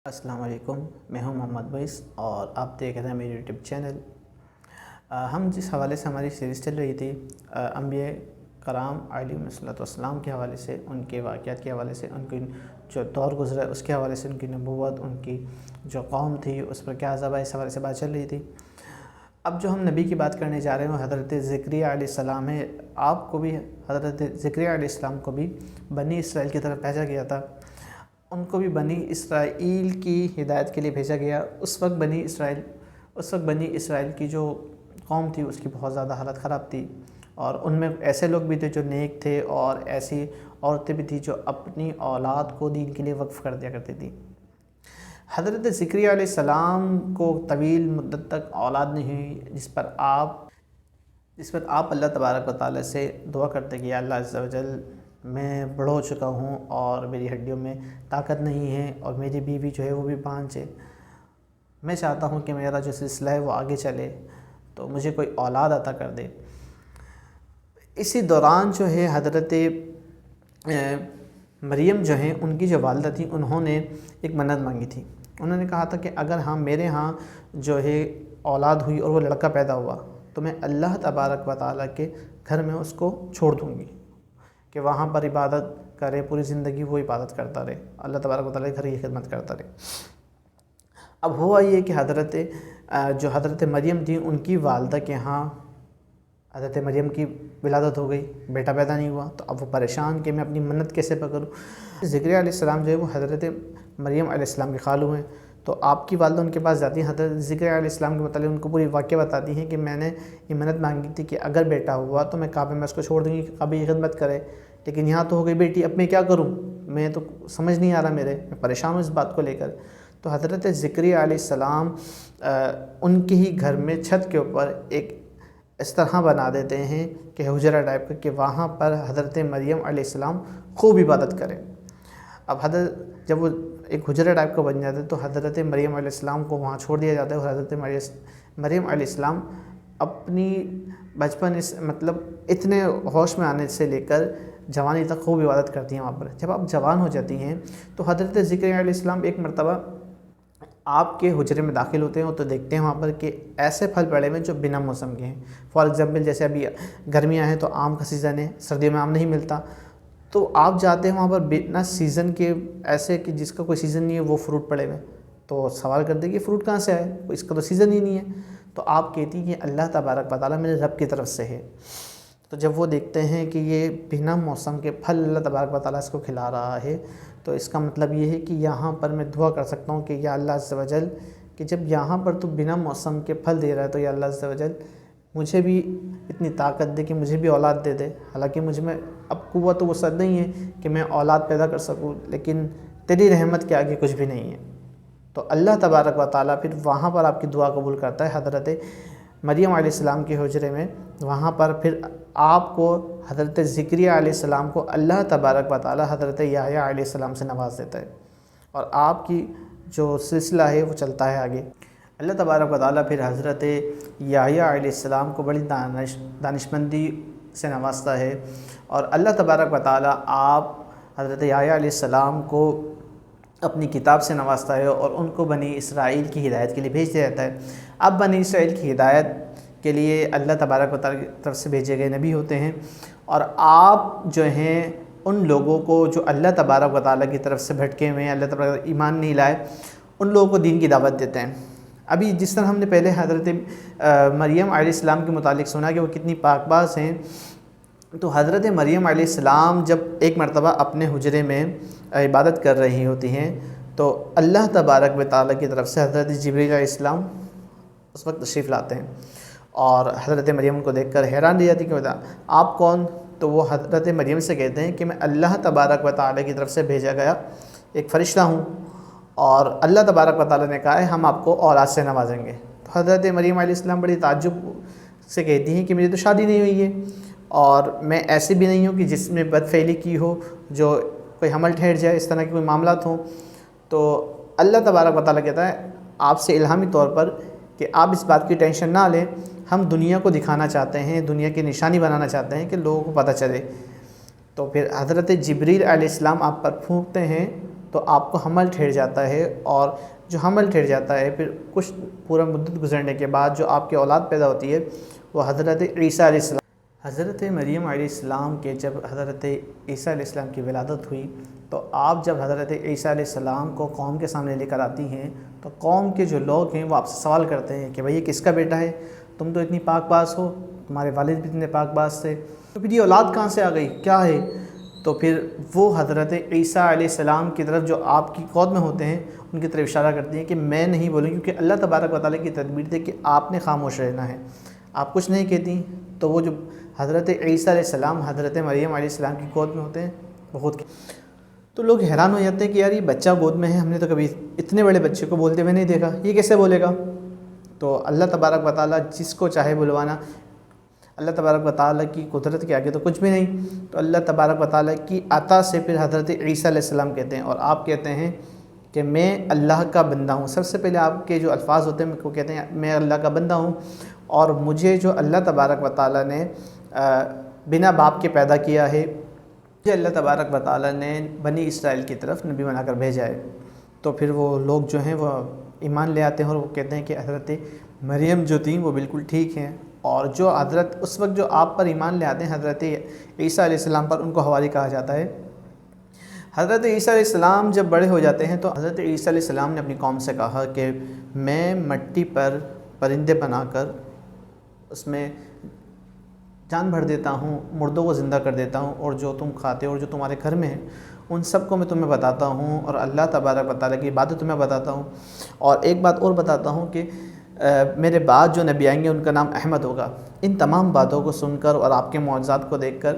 السلام علیکم، میں ہوں محمد موئس اور آپ دیکھ رہے ہیں میرے یوٹیوب چینل۔ ہم جس حوالے سے ہماری سیریز چل رہی تھی انبیاء کرام علیہم الصلوۃ والسلام کے حوالے سے، ان کے واقعات کے حوالے سے، ان کی جو دور گزرا اس کے حوالے سے، ان کی نبوت، ان کی جو قوم تھی اس پر کیا عذاب ہے، اس حوالے سے بات چل رہی تھی۔ اب جو ہم نبی کی بات کرنے جا رہے ہیں وہ حضرت زکریا علیہ السلام ہے۔ آپ کو بھی حضرت زکریا علیہ السلام کو بھی بنی اسرائیل کی طرف بھیجا گیا تھا، ان کو بھی بنی اسرائیل کی ہدایت کے لیے بھیجا گیا۔ اس وقت بنی اسرائیل کی جو قوم تھی اس کی بہت زیادہ حالت خراب تھی، اور ان میں ایسے لوگ بھی تھے جو نیک تھے، اور ایسی عورتیں بھی تھیں جو اپنی اولاد کو دین کے لیے وقف کر دیا کرتی تھیں۔ حضرت زکریا علیہ السلام کو طویل مدت تک اولاد نہیں ہوئی، جس پر آپ اللہ تبارک و تعالیٰ سے دعا کرتے کہ یا اللہ عز و جل، میں بڑھ ہو چکا ہوں اور میری ہڈیوں میں طاقت نہیں ہے، اور میری بیوی جو ہے وہ بھی بانجھ ہے، میں چاہتا ہوں کہ میرا جو سلسلہ ہے وہ آگے چلے، تو مجھے کوئی اولاد عطا کر دے۔ اسی دوران جو ہے حضرت مریم جو ہیں، ان کی جو والدہ تھیں، انہوں نے ایک منت مانگی تھی۔ انہوں نے کہا تھا کہ اگر میرے ہاں جو ہے اولاد ہوئی اور وہ لڑکا پیدا ہوا تو میں اللہ تبارک و تعالیٰ کے گھر میں اس کو چھوڑ دوں گی کہ وہاں پر عبادت کرے، پوری زندگی وہ عبادت کرتا رہے، اللہ تبارک و تعالیٰ کے گھر کی خدمت کرتا رہے۔ اب ہوا یہ کہ حضرت مریم تھی، ان کی والدہ کے ہاں حضرت مریم کی ولادت ہو گئی، بیٹا پیدا نہیں ہوا، تو اب وہ پریشان کہ میں اپنی منت کیسے پکڑوں۔ زکریا علیہ السلام جو ہے وہ حضرت مریم علیہ السلام کے خالو ہیں، تو آپ کی والدہ ان کے پاس جاتی ہیں، حضرت زکریا علیہ السلام کے متعلق ان کو پوری واقعہ بتاتی ہیں کہ میں نے یہ منت مانگی تھی کہ اگر بیٹا ہوا تو میں کعبے میں اس کو چھوڑ دوں گی کہ کعبے کی خدمت کرے، لیکن یہاں تو ہو گئی بیٹی، اب میں کیا کروں، میں تو سمجھ نہیں آ رہا، میں پریشان ہوں اس بات کو لے کر۔ تو حضرت زکریا علیہ السلام ان کے ہی گھر میں چھت کے اوپر ایک اس طرح بنا دیتے ہیں کہ حجرہ ٹائپ کا، کہ وہاں پر حضرت مریم علیہ السلام خوب عبادت کریں۔ اب جب وہ ایک حجرہ ٹائپ کا بن جاتا ہے تو حضرت مریم علیہ السلام کو وہاں چھوڑ دیا جاتا ہے، اور حضرت مریم علیہ السلام اپنی بچپن مطلب اتنے ہوش میں آنے سے لے کر جوانی تک خوب عبادت کرتی ہیں وہاں پر۔ جب آپ جوان ہو جاتی ہیں تو حضرت زکریا علیہ السلام ایک مرتبہ آپ کے حجرے میں داخل ہوتے ہیں تو دیکھتے ہیں وہاں پر کہ ایسے پھل پڑے ہوئے جو بنا موسم کے ہیں۔ فار ایگزامپل جیسے ابھی گرمیاں ہیں تو آم کا سیزن ہے، سردیوں میں آم نہیں ملتا، تو آپ جاتے ہیں وہاں پر بنا سیزن کے، ایسے کہ جس کا کوئی سیزن نہیں ہے وہ فروٹ پڑے ہوئے، تو سوال کرتے کہ فروٹ کہاں سے آئے، اس کا تو سیزن ہی نہیں ہے، تو آپ کہتی ہیں کہ اللہ تبارک و تعالیٰ میرے رب کی طرف سے ہے۔ تو جب وہ دیکھتے ہیں کہ یہ بنا موسم کے پھل اللہ تبارک و تعالیٰ اس کو کھلا رہا ہے، تو اس کا مطلب یہ ہے کہ یہاں پر میں دعا کر سکتا ہوں کہ یا اللہ عز و جل، کہ جب یہاں پر تو بنا موسم کے پھل دے رہا ہے تو یا اللہ عز و جل مجھے بھی اتنی طاقت دے کہ مجھے بھی اولاد دے دے۔ حالانکہ مجھ میں اب قوت و وسعت نہیں ہے کہ میں اولاد پیدا کر سکوں، لیکن تیری رحمت کے آگے کچھ بھی نہیں ہے۔ تو اللہ تبارک و تعالیٰ پھر وہاں پر آپ کی دعا قبول کرتا ہے۔ حضرت مریم علیہ السلام کے حجرے میں وہاں پر پھر آپ کو حضرت زکریا علیہ السلام کو اللہ تبارک و تعالیٰ حضرت یحییٰ علیہ السلام سے نواز دیتا ہے، اور آپ کی جو سلسلہ ہے وہ چلتا ہے آگے۔ اللہ تبارک و تعالیٰ پھر حضرت یحییٰ علیہ السلام کو بڑی دانشمندی سے نوازتا ہے، اور اللہ تبارک و تعالیٰ آپ حضرت یحییٰ علیہ السلام کو اپنی کتاب سے نوازتا ہے، اور ان کو بنی اسرائیل کی ہدایت کے لیے بھیج دیا جاتا ہے۔ اب بنی اسرائیل کی ہدایت کے لیے اللہ تبارک و تعالیٰ کی طرف سے بھیجے گئے نبی ہوتے ہیں، اور آپ جو ہیں ان لوگوں کو جو اللہ تبارک و تعالیٰ کی طرف سے بھٹکے ہوئے ہیں، اللہ تبارک ایمان نہیں لائے، ان لوگوں کو دین کی دعوت دیتے ہیں۔ ابھی جس طرح ہم نے پہلے حضرت مریم علیہ السلام کے متعلق سنا کہ وہ کتنی پاک باز ہیں، تو حضرت مریم علیہ السلام جب ایک مرتبہ اپنے حجرے میں عبادت کر رہی ہوتی ہیں تو اللہ تبارک و تعالیٰ کی طرف سے حضرت جبریل علیہ السلام اس وقت تشریف لاتے ہیں، اور حضرت مریم کو دیکھ کر حیران رہ جاتی کہ آپ کون؟ تو وہ حضرت مریم سے کہتے ہیں کہ میں اللہ تبارک و تعالیٰ کی طرف سے بھیجا گیا ایک فرشتہ ہوں، اور اللہ تبارک و تعالیٰ نے کہا ہے ہم آپ کو اولاد سے نوازیں گے۔ تو حضرت مریم علیہ السلام بڑی تعجب سے کہتی ہیں کہ میری تو شادی نہیں ہوئی ہے، اور میں ایسی بھی نہیں ہوں کہ جس میں بد فعلی کی ہو، جو کوئی حمل ٹھہر جائے، اس طرح کے کوئی معاملات ہوں۔ تو اللہ تبارک و تعالیٰ کہتا ہے آپ سے الہامی طور پر کہ آپ اس بات کی ٹینشن نہ لیں، ہم دنیا کو دکھانا چاہتے ہیں، دنیا کی نشانی بنانا چاہتے ہیں کہ لوگوں کو پتہ چلے۔ تو پھر حضرت جبریل علیہ السلام آپ پر پھونکتے ہیں تو آپ کو حمل ٹھہر جاتا ہے، اور جو حمل ٹھہر جاتا ہے پھر کچھ پورا مدت گزرنے کے بعد جو آپ کی اولاد پیدا ہوتی ہے وہ حضرت عیسیٰ علیہ السلام. حضرت مریم علیہ السلام کے جب حضرت عیسیٰ علیہ السلام کی ولادت ہوئی تو آپ جب حضرت عیسیٰ علیہ السلام کو قوم کے سامنے لے کر آتی ہیں تو قوم کے جو لوگ ہیں وہ آپ سے سوال کرتے ہیں کہ بھئی یہ کس کا بیٹا ہے؟ تم تو اتنی پاک باز ہو، تمہارے والد بھی اتنے پاک باز تھے، تو پھر یہ اولاد کہاں سے آ گئی، کیا ہے؟ تو پھر وہ حضرت عیسیٰ علیہ السلام کی طرف جو آپ کی گود میں ہوتے ہیں ان کی طرف اشارہ کرتی ہیں کہ میں نہیں بولوں، کیونکہ اللہ تبارک و تعالیٰ کی تدبیر تھی کہ آپ نے خاموش رہنا ہے، آپ کچھ نہیں کہتی. تو وہ جو حضرت عیسیٰ علیہ السلام حضرت مریم علیہ السلام کی گود میں ہوتے ہیں بہت. تو لوگ حیران ہو جاتے ہیں کہ یار یہ بچہ گود میں ہے، ہم نے تو کبھی اتنے بڑے بچے کو بولتے ہوئے نہیں دیکھا، یہ کیسے بولے گا؟ تو اللہ تبارک و تعالیٰ جس کو چاہے بلوانا، اللہ تبارک و تعالیٰ کی قدرت کے آگے تو کچھ بھی نہیں. تو اللہ تبارک و تعالیٰ کی عطا سے پھر حضرت عیسیٰ علیہ السلام کہتے ہیں، اور آپ کہتے ہیں کہ میں اللہ کا بندہ ہوں. سب سے پہلے آپ کے جو الفاظ ہوتے ہیں وہ کہتے ہیں میں اللہ کا بندہ ہوں، اور مجھے جو اللہ تبارک و تعالیٰ نے بنا باپ کے پیدا کیا ہے، مجھے اللہ تبارک و تعالیٰ نے بنی اسرائیل کی طرف نبی بنا کر بھیجا ہے. تو پھر وہ لوگ جو ہیں وہ ایمان لے آتے ہیں اور وہ کہتے ہیں کہ حضرت مریم جو تھیں وہ بالکل ٹھیک ہیں، اور جو حضرت اس وقت جو آپ پر ایمان لے آتے ہیں حضرت عیسیٰ علیہ السلام پر، ان کو حواری کہا جاتا ہے. حضرت عیسیٰ علیہ السلام جب بڑے ہو جاتے ہیں تو حضرت عیسیٰ علیہ السلام نے اپنی قوم سے کہا کہ میں مٹی پر پرندے بنا کر اس میں جان بھر دیتا ہوں، مردوں کو زندہ کر دیتا ہوں، اور جو تم کھاتے ہو اور جو تمہارے گھر میں ہیں ان سب کو میں تمہیں بتاتا ہوں، اور اللہ تبارک و تعالیٰ کی باتیں تمہیں بتاتا ہوں. اور ایک بات اور بتاتا ہوں کہ میرے بعد جو نبی آئیں گے ان کا نام احمد ہوگا. ان تمام باتوں کو سن کر اور آپ کے معجزات کو دیکھ کر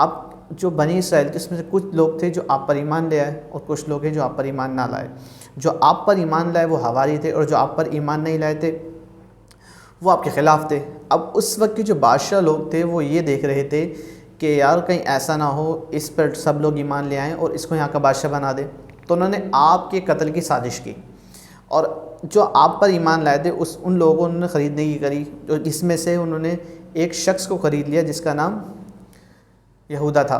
آپ جو بنی اسرائیل کے اس میں سے کچھ لوگ تھے جو آپ پر ایمان لے آئے، اور کچھ لوگ ہیں جو آپ پر ایمان نہ لائے. جو آپ پر ایمان لائے وہ حواری تھے، اور جو آپ پر ایمان نہیں لائے تھے وہ آپ کے خلاف تھے. اب اس وقت کے جو بادشاہ لوگ تھے وہ یہ دیکھ رہے تھے کہ یار کہیں ایسا نہ ہو اس پر سب لوگ ایمان لے آئیں اور اس کو یہاں کا بادشاہ بنا دے. تو انہوں نے آپ کے قتل کی سازش کی، اور جو آپ پر ایمان لائے تھے ان لوگوں نے خریدنے کی کری، جو جس میں سے انہوں نے ایک شخص کو خرید لیا جس کا نام یہودا تھا.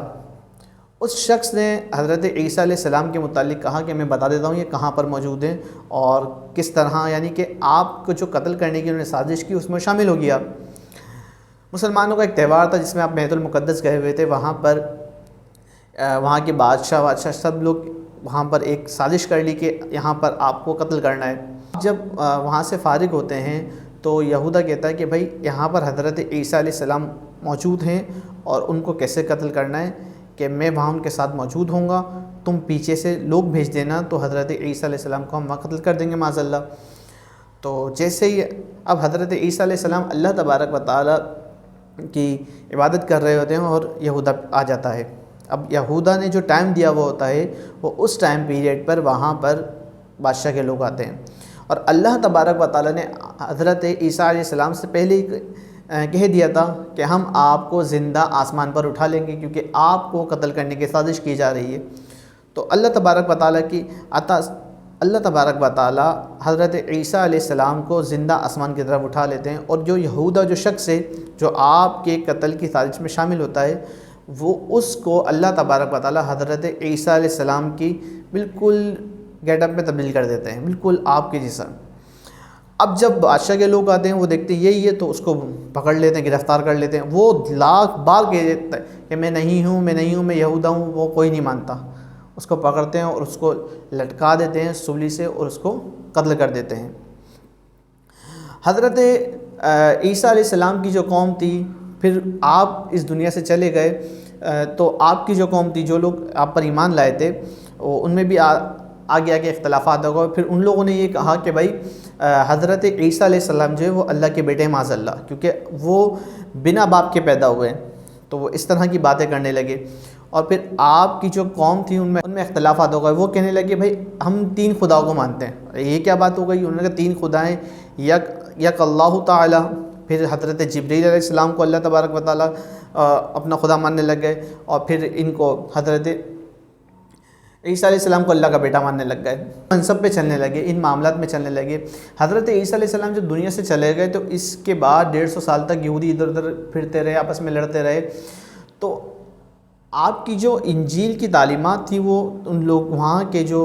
اس شخص نے حضرت عیسیٰ علیہ السلام کے متعلق کہا کہ میں بتا دیتا ہوں یہ کہاں پر موجود ہیں اور کس طرح، یعنی کہ آپ کو جو قتل کرنے کی انہوں نے سازش کی اس میں شامل ہو گیا. مسلمانوں کا ایک تہوار تھا جس میں آپ بیت المقدس گئے ہوئے تھے، وہاں پر وہاں کے بادشاہ سب لوگ وہاں پر ایک سازش کر لی کہ یہاں پر آپ کو قتل کرنا ہے. جب وہاں سے فارغ ہوتے ہیں تو یہودا کہتا ہے کہ بھائی یہاں پر حضرت عیسیٰ علیہ السلام موجود ہیں اور ان کو کیسے قتل کرنا ہے کہ میں وہاں ان کے ساتھ موجود ہوں گا، تم پیچھے سے لوگ بھیج دینا تو حضرت عیسیٰ علیہ السلام کو ہم وہاں قتل کر دیں گے معاذ اللہ. تو جیسے ہی اب حضرت عیسیٰ علیہ السلام اللہ تبارک و تعالیٰ کی عبادت کر رہے ہوتے ہیں اور یہودا آ جاتا ہے. اب یہودا نے جو ٹائم دیا ہوا ہوتا ہے وہ اس ٹائم پیریڈ پر وہاں پر بادشاہ کے لوگ آتے ہیں، اور اللہ تبارک و تعالیٰ نے حضرت عیسیٰ علیہ السلام سے پہلے ہی کہہ دیا تھا کہ ہم آپ کو زندہ آسمان پر اٹھا لیں گے کیونکہ آپ کو قتل کرنے کی سازش کی جا رہی ہے. تو اللہ تبارک و تعالیٰ کی عطا، اللہ تبارک و تعالیٰ حضرت عیسیٰ علیہ السلام کو زندہ آسمان کی طرف اٹھا لیتے ہیں، اور جو یہودا جو شخص ہے جو آپ کے قتل کی سازش میں شامل ہوتا ہے وہ اس کو اللہ تبارک و تعالیٰ حضرت عیسیٰ علیہ السلام کی بالکل گیٹ اپ میں تبدیل کر دیتے ہیں، بالکل آپ کے جیسا. اب جب بادشاہ کے لوگ آتے ہیں وہ دیکھتے ہیں یہی ہے تو اس کو پکڑ لیتے ہیں، گرفتار کر لیتے ہیں. وہ لاکھ بار کہہ دیتا ہے کہ میں نہیں ہوں، میں نہیں ہوں، میں یہودا ہوں، وہ کوئی نہیں مانتا. اس کو پکڑتے ہیں اور اس کو لٹکا دیتے ہیں سولی سے اور اس کو قتل کر دیتے ہیں. حضرت عیسیٰ علیہ السلام کی جو قوم تھی، پھر آپ اس دنیا سے چلے گئے تو آپ کی جو قوم تھی، جو لوگ آپ پر ایمان لائے تھے، ان میں بھی آگے آگے اختلافات ہو گئے. پھر ان لوگوں نے یہ کہا کہ بھائی حضرت عیسیٰ علیہ السلام جو ہے وہ اللہ کے بیٹے ہیں معاذ اللہ، کیونکہ وہ بنا باپ کے پیدا ہوئے ہیں. تو وہ اس طرح کی باتیں کرنے لگے. اور پھر آپ کی جو قوم تھی ان میں اختلافات ہو گئے. وہ کہنے لگے بھائی ہم 3 خداؤں کو مانتے ہیں. یہ کیا بات ہو گئی؟ انہوں نے کہا 3 خدائیں، یک اللہ تعالی. پھر حضرت جبریل علیہ السلام کو اللہ تبارک و تعالیٰ اپنا خدا ماننے لگ گئے، اور پھر ان کو حضرت عیسیٰ علیہ السلام کو اللہ کا بیٹا ماننے لگ گئے. منصب پہ چلنے لگے، ان معاملات میں چلنے لگے. حضرت عیسیٰ علیہ السلام جب دنیا سے چلے گئے تو اس کے بعد 150 سال تک یہودی ادھر ادھر پھرتے رہے، آپس میں لڑتے رہے. تو آپ کی جو انجیل کی تعلیمات تھی وہ ان لوگ وہاں کے جو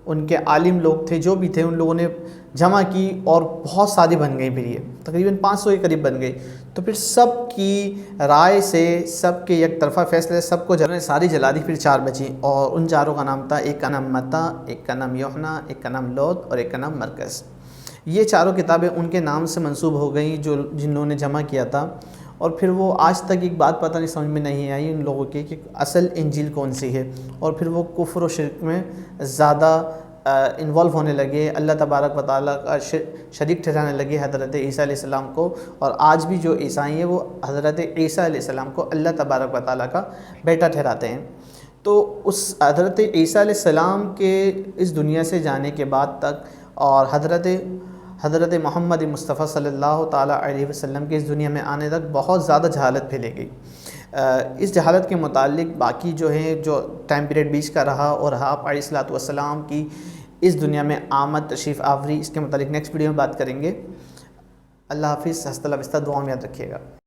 ان کے عالم لوگ تھے جو بھی تھے ان لوگوں نے جمع کی اور بہت ساری بن گئی، پھر یہ تقریباً 500 کے قریب بن گئی۔ تو پھر سب کی رائے سے، سب کے یک طرفہ فیصلے سے سب کو ساری جلا دی، پھر 4 بچیں، اور ان چاروں کا نام تھا، ایک کا نام متی، ایک کا نام یوحنا، ایک کا نام لوط اور ایک کا نام مرکز۔ یہ چاروں کتابیں ان کے نام سے منسوب ہو گئیں جنہوں نے جمع کیا تھا، اور پھر وہ آج تک ایک بات پتہ نہیں سمجھ میں نہیں آئی ان لوگوں کی کہ اصل انجیل کون سی ہے، اور پھر وہ کفر و شرک میں زیادہ انوالو ہونے لگے، اللہ تبارک و تعالیٰ کا شریک ٹھہرانے لگے حضرت عیسیٰ علیہ السلام کو، اور آج بھی جو عیسائی ہیں وہ حضرت عیسیٰ علیہ السلام کو اللہ تبارک و تعالیٰ کا بیٹا ٹھہراتے ہیں۔ تو اس حضرت عیسیٰ علیہ السلام کے اس دنیا سے جانے کے بعد تک اور حضرت محمد مصطفیٰ صلی اللہ تعالیٰ علیہ وسلم کے اس دنیا میں آنے تک بہت زیادہ جہالت پھیلے گئی۔ اس جہالت کے متعلق باقی جو ہے جو ٹائم پیریڈ بیچ کا رہا اور آپ علیہ الصلوۃ والسلام کی اس دنیا میں آمد، تشریف آوری، اس کے متعلق نیکسٹ ویڈیو میں بات کریں گے۔ اللہ حافظ، ہستہ لا وستہ، دعا میں یاد رکھیے گا۔